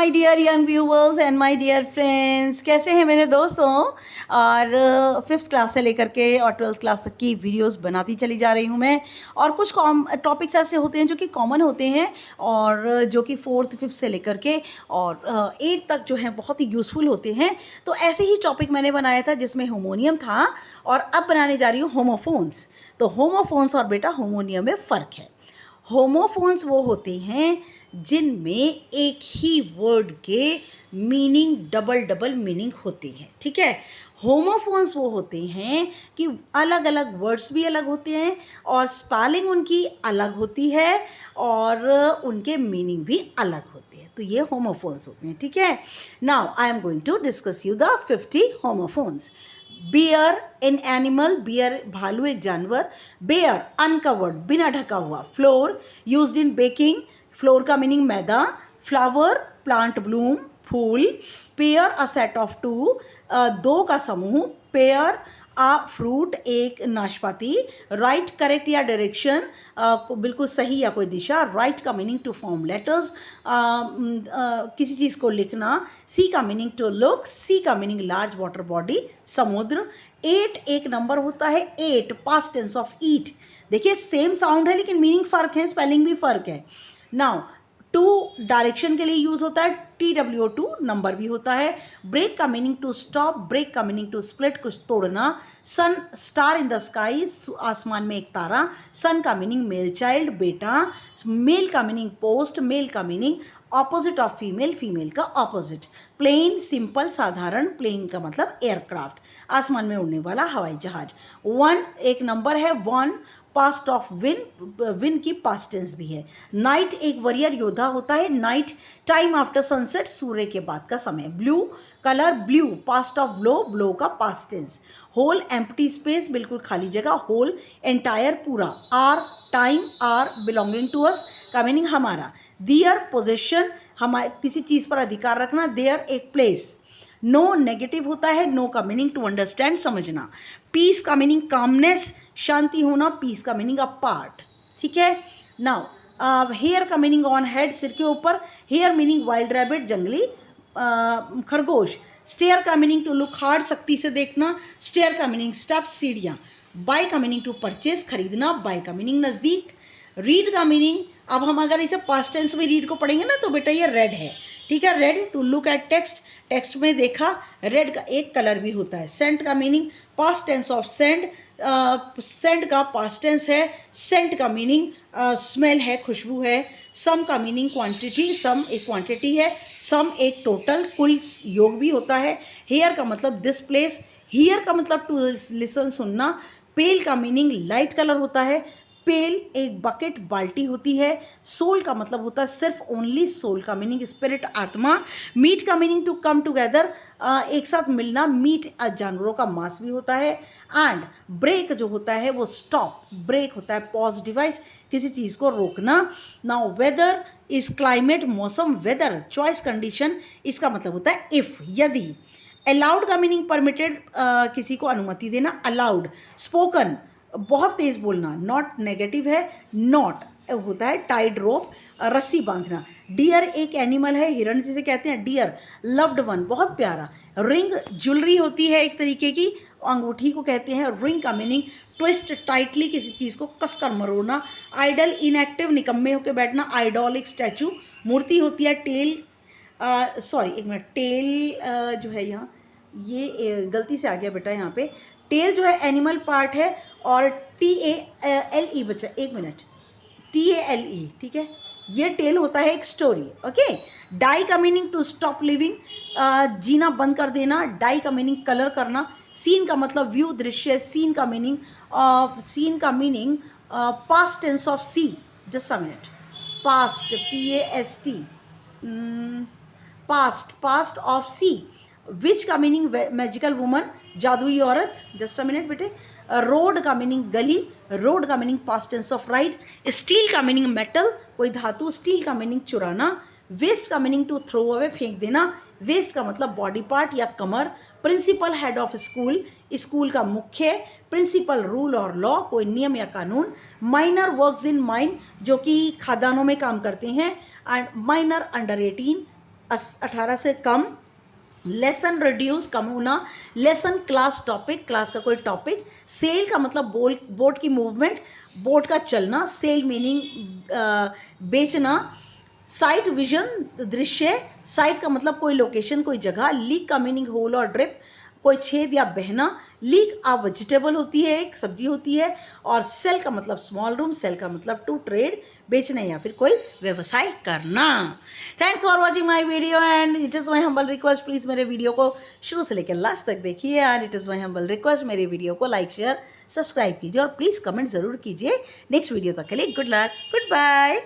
My dear young viewers and my dear friends, कैसे हैं मेरे दोस्तों। और फिफ्थ क्लास से लेकर के और ट्वेल्थ क्लास तक की वीडियोस बनाती चली जा रही हूं मैं। और कुछ टॉपिक्स ऐसे होते हैं जो कि कॉमन होते हैं और जो कि फोर्थ फिफ्थ से लेकर के और एट्थ तक जो है बहुत ही यूज़फुल होते हैं। तो ऐसे ही टॉपिक मैंने बनाया था जिसमें होमोनियम था और अब बनाने जा रही हूँ होमोफोन्स। तो होमोफोन्स और बेटा होमोनियम में फ़र्क है। होमोफोन्स वो होते हैं जिनमें एक ही वर्ड के मीनिंग डबल डबल मीनिंग होती है, ठीक है। होमोफोन्स वो होते हैं कि अलग अलग वर्ड्स भी अलग होते हैं और स्पेलिंग उनकी अलग होती है और उनके मीनिंग भी अलग होते हैं। तो ये होमोफोन्स होते हैं, ठीक है। Now I am going to discuss you the 50 homophones. Bear in animal, bear भालू एक जानवर। बेयर अनकवर्ड बिना ढका हुआ। Flour used in baking, flour का मीनिंग मैदा। फ्लावर प्लांट ब्लूम फूल। Pair a set of two दो का समूह। पेयर आ फ्रूट एक नाशपाती। राइट करेक्ट या डायरेक्शन बिल्कुल सही या कोई दिशा। राइट का मीनिंग टू फॉर्म लेटर्स, किसी चीज़ को लिखना। सी का मीनिंग टू लुक। सी का मीनिंग लार्ज वाटर बॉडी समुद्र। 8 एक नंबर होता है। 8 पास्ट टेंस ऑफ ईट। देखिए सेम साउंड है लेकिन मीनिंग फ़र्क है, स्पेलिंग भी फ़र्क है। नाउ 2 डायरेक्शन के लिए यूज़ होता है। TWO2 नंबर भी होता है। ब्रेक का मीनिंग टू स्टॉप। ब्रेक का मीनिंग टू स्प्लिट, कुछ तोड़ना। सन स्टार इन द स्काई, आसमान में एक तारा। सन का मीनिंग मेल चाइल्ड बेटा। मेल का मीनिंग पोस्ट। मेल का meaning opposite of female, female का ऑपोजिट। प्लेन सिंपल साधारण। प्लेन का मतलब एयरक्राफ्ट, आसमान में उड़ने वाला हवाई जहाज। 1 एक नंबर है। 1 पास्ट ऑफ विन, विन की पास्ट टेंस भी है। नाइट एक वॉरियर योद्धा होता है। नाइट टाइम आफ्टर सनसेट, सूर्य के बाद का समय। Blue colour, blue past of blow, blow का past tense. Hole empty space, बिल्कुल खाली जगह। होल एंटायर पूरा। Hour time, our belonging to us का मीनिंग हमारा। दियर पोजेशन, हमारे किसी चीज़ पर अधिकार रखना। देयर एक प्लेस। नो नेगेटिव होता है। नो का मीनिंग टू अंडरस्टैंड, समझना। पीस का मीनिंग कामनेस, शांति होना। पीस का मीनिंग अ पार्ट, ठीक है। नाउ हेयर का मीनिंग ऑन हेड, सिर के ऊपर। हेयर मीनिंग वाइल्ड रैबिट, जंगली खरगोश। स्टेयर का मीनिंग टू लुक हार्ड, सख्ती से देखना। स्टेयर का मीनिंग स्टेप्स, सीढ़ियाँ। बाय का मीनिंग टू परचेज, खरीदना। बाय का मीनिंग नज़दीक। रीड का मीनिंग, अब हम अगर इसे पास्ट टेंस में रीड को पढ़ेंगे ना तो बेटा ये रेड है, ठीक है। Read to look at text, text में देखा। रेड का एक कलर भी होता है। सेंट का meaning past tense of send, sent का पास्ट टेंस है। सेंट का मीनिंग स्मेल है, खुशबू है। सम का मीनिंग क्वांटिटी, सम एक क्वांटिटी है। सम एक टोटल, कुल योग भी होता है। हेयर का मतलब दिस प्लेस। हियर का मतलब टू लिसन, सुनना। पेल का मीनिंग लाइट कलर होता है। पेल एक बकेट, बाल्टी होती है। सोल का मतलब होता है सिर्फ, ओनली। सोल का मीनिंग स्पिरिट, आत्मा। मीट का मीनिंग टू कम टुगेदर, एक साथ मिलना। मीट जानवरों का मांस भी होता है। एंड ब्रेक जो होता है वो स्टॉप, ब्रेक होता है पॉज डिवाइस, किसी चीज़ को रोकना। नाउ वेदर इज क्लाइमेट, मौसम। वेदर चॉइस कंडीशन, इसका मतलब होता है इफ़, यदि। अलाउड का मीनिंग परमिटेड, किसी को अनुमति देना। अलाउड। स्पोकन बहुत तेज बोलना। नॉट नेगेटिव है। नॉट होता है टाइड रोप, रस्सी बांधना। डियर एक एनिमल है, हिरण जिसे कहते हैं डियर। लव्ड वन बहुत प्यारा। रिंग ज्वेलरी होती है एक तरीके की, अंगूठी को कहते हैं। रिंग का मीनिंग ट्विस्ट टाइटली, किसी चीज़ को कसकर मरोड़ना। आइडल इनएक्टिव, निकम्मे होकर बैठना। आइडॉल एक स्टैचू, मूर्ति होती है। टेल सॉरी एक मिनट, टेल जो है यहाँ ये गलती से आ गया बेटा यहाँ पे। टेल जो है एनिमल पार्ट है और TALE बच्चा एक मिनट, TALE, ठीक है। ये टेल होता है एक स्टोरी, ओके। डाई का मीनिंग टू स्टॉप लिविंग, जीना बंद कर देना। डाई का मीनिंग कलर करना। सीन का मतलब व्यू, दृश्य। सीन का meaning past tense of see. Just a minute, past PAST, past of see. Which का मीनिंग मैजिकल वुमन, जादुई औरत। जस्ट अ मिनट बेटे। रोड का मीनिंग गली। रोड का meaning past tense of ride. Steel का मीनिंग मेटल, कोई धातु। स्टील का मीनिंग चुराना। वेस्ट का मीनिंग टू थ्रो अवे, फेंक देना। वेस्ट का मतलब बॉडी पार्ट या कमर। Principal head of school, school का मुख्य। प्रिंसिपल रूल और लॉ, कोई नियम या कानून। माइनर वर्क्स इन माइन, जो कि खदानों में काम करते हैं। एंड माइनर अंडर 18, 18 से कम, लेसन रिड्यूस कम होना, लेसन क्लास टॉपिक क्लास का कोई टॉपिक, सेल का मतलब बोट की मूवमेंट, बोट का चलना, सेल मीनिंग बेचना, साइट विजन दृश्य, साइट का मतलब कोई लोकेशन कोई जगह, लीक का मीनिंग होल और ड्रिप कोई छेद या बहना, लीक आ वेजिटेबल होती है एक सब्जी होती है, और सेल का मतलब स्मॉल रूम, सेल का मतलब टू ट्रेड बेचना या फिर कोई व्यवसाय करना। Thanks for watching my video and it is my humble request, please मेरे वीडियो को शुरू से लेकर लास्ट तक देखिए and it is my humble request मेरे वीडियो को लाइक शेयर सब्सक्राइब कीजिए और प्लीज़ कमेंट ज़रूर कीजिए। नेक्स्ट वीडियो तक के लिए गुड लक, गुड बाय।